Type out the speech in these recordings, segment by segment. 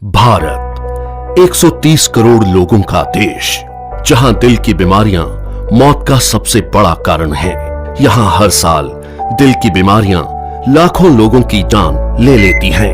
भारत 130 करोड़ लोगों का देश, जहां दिल की बीमारियां मौत का सबसे बड़ा कारण है। यहां हर साल दिल की बीमारियां लाखों लोगों की जान ले लेती हैं।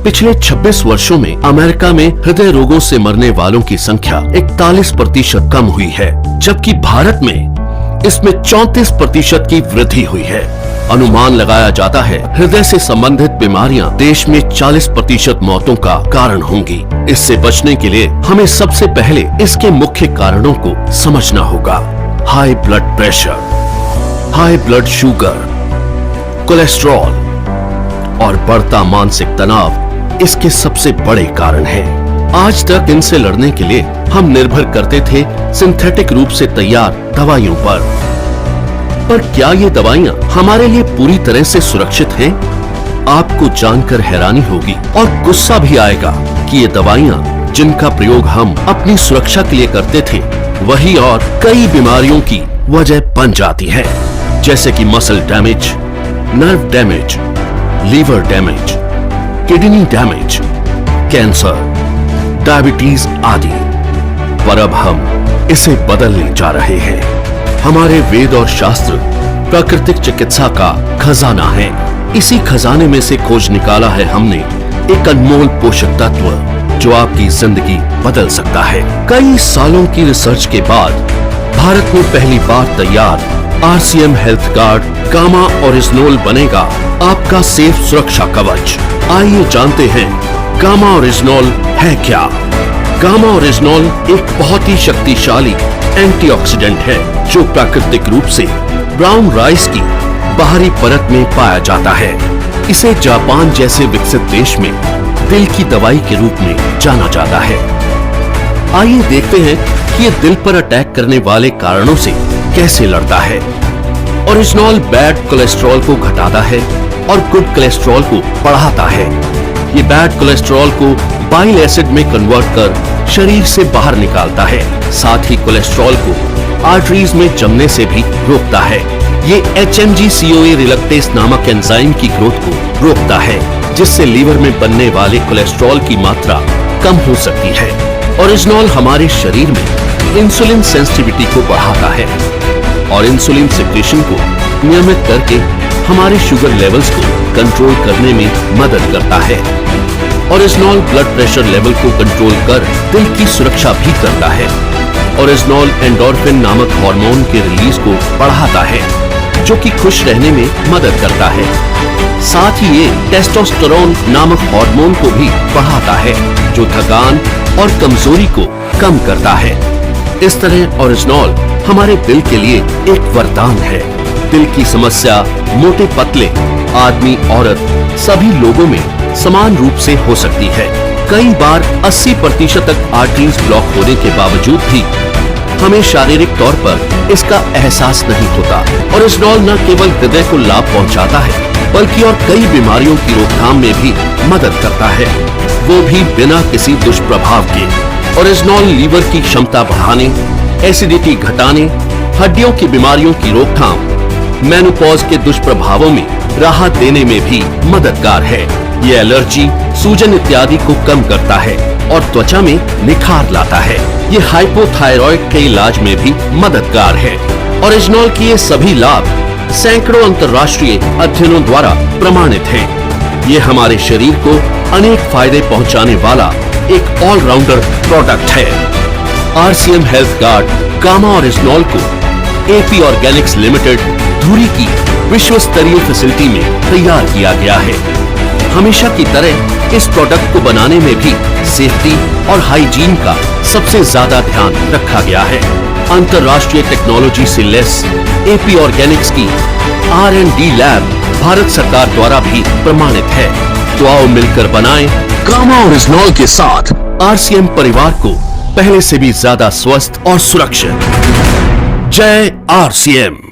पिछले 26 वर्षों में अमेरिका में हृदय रोगों से मरने वालों की संख्या 41% कम हुई है, जबकि भारत में इसमें 34% की वृद्धि हुई है। अनुमान लगाया जाता है हृदय से संबंधित बीमारियां देश में 40% मौतों का कारण होंगी। इससे बचने के लिए हमें सबसे पहले इसके मुख्य कारणों को समझना होगा। High blood pressure, high blood sugar, cholesterol और बढ़ता मानसिक तनाव इसके सबसे बड़े कारण हैं। आज तक इनसे लड़ने के लिए हम निर्भर करते थे सिंथेटिक रूप से तैयार दवाइयों पर क्या ये दवाइयां हमारे लिए पूरी तरह से सुरक्षित हैं? आपको जानकर हैरानी होगी और गुस्सा भी आएगा कि ये दवाइयां जिनका प्रयोग हम अपनी सुरक्षा के लिए करते थे, वही और कई बीमारियों की वजह बन जाती है, जैसे कि muscle damage, nerve damage, liver damage, kidney damage, cancer, diabetes आदि। पर अब हम इसे बदलने जा रहे हैं। हमारे वेद और शास्त्र प्राकृतिक चिकित्सा का खजाना है। इसी खजाने में से खोज निकाला है हमने एक अनमोल पोषक तत्व जो आपकी जिंदगी बदल सकता है। कई सालों की रिसर्च के बाद भारत में पहली बार तैयार RCM हेल्थ गार्ड गामा ओरिजिनोल बनेगा आपका सेफ सुरक्षा कवच। आइए जानते हैं गामा ओरिजिनोल है क्या। गामा ओरिजिनोल एक बहुत ही शक्तिशाली एंटीऑक्सीडेंट है जो प्राकृतिक रूप से ब्राउन राइस की बाहरी परत में पाया जाता है। इसे जापान जैसे विकसित देश में दिल की दवाई के रूप में जाना जाता है। आइए देखते हैं कि ये दिल पर अटैक करने वाले कारणों से कैसे लड़ता है। ओरिजिनोल बैड कोलेस्ट्रॉल को घटाता है और गुड कोलेस्ट्रॉल को बढ़ाता है। ये बैड कोलेस्ट्रॉल को बाइल एसिड में कन्वर्ट कर शरीर से बाहर निकालता है। साथ ही कोलेस्ट्रॉल को आर्टरीज में जमने से भी रोकता है। ये HMG-CoA रिलक्टेस नामक एंजाइम की ग्रोथ को रोकता है, जिससे लीवर में बनने वाले कोलेस्ट्रॉल की मात्रा कम हो सकती है। ओरिजिनोल हमारे शरीर में इंसुलिन सेंसिटिविटी को बढ़ाता है और इंसुलिन सिक्रेशन को नियमित करके हमारे शुगर लेवल्स को कंट्रोल करने में मदद करता है। ओरिजिनोल ब्लड प्रेशर लेवल को कंट्रोल कर दिल की सुरक्षा भी करता है। ओरिजिनोल एंडोर्फिन नामक हार्मोन के रिलीज को बढ़ाता है, जो कि खुश रहने में मदद करता है। साथ ही ये टेस्टोस्टेरोन नामक हार्मोन को भी बढ़ाता है, जो थकान और कमजोरी को कम करता है। इस तरह ओरिजिनोल हमारे दिल के लिए एक वरदान है। दिल की समस्या मोटे पतले, आदमी औरत सभी लोगों में समान रूप से हो सकती है। कई बार 80% तक आर्टरीज ब्लॉक होने के बावजूद भी हमें शारीरिक तौर पर इसका एहसास नहीं होता। ओरिजिनोल न केवल हृदय को लाभ पहुंचाता है, बल्कि और कई बीमारियों की रोकथाम में भी मदद करता है, वो भी बिना किसी दुष्प्रभाव के। ओरिजिनोल लीवर की क्षमता बढ़ाने, एसिडिटी घटाने, हड्डियों की बीमारियों की रोकथाम, मेनोपॉज के दुष्प्रभावों में राहत देने में भी मददगार है। ये एलर्जी, सूजन इत्यादि को कम करता है और त्वचा में निखार लाता है। ये हाइपोथायरॉइड के इलाज में भी मददगार है। ओरिजिनोल के ये सभी लाभ सैकड़ों अंतर्राष्ट्रीय अध्ययनों द्वारा प्रमाणित हैं। ये हमारे शरीर को अनेक फायदे पहुंचाने वाला एक ऑलराउंडर प्रोडक्ट है। RCM हेल्थ गार्ड गामा ओरिजिनोल को AP ऑर्गेनिक्स लिमिटेड धुरी की विश्व स्तरीय फैसिलिटी में तैयार किया गया है। हमेशा की तरह इस प्रोडक्ट को बनाने में भी सेफ्टी और हाइजीन का सबसे ज्यादा ध्यान रखा गया है। अंतर्राष्ट्रीय टेक्नोलॉजी से लैस AP ऑर्गेनिक्स की R&D लैब भारत सरकार द्वारा भी प्रमाणित है। तो आओ मिलकर बनाएं गामा ओरिजिनोल के साथ RCM परिवार को पहले से भी ज्यादा स्वस्थ और सुरक्षित। जय RCM।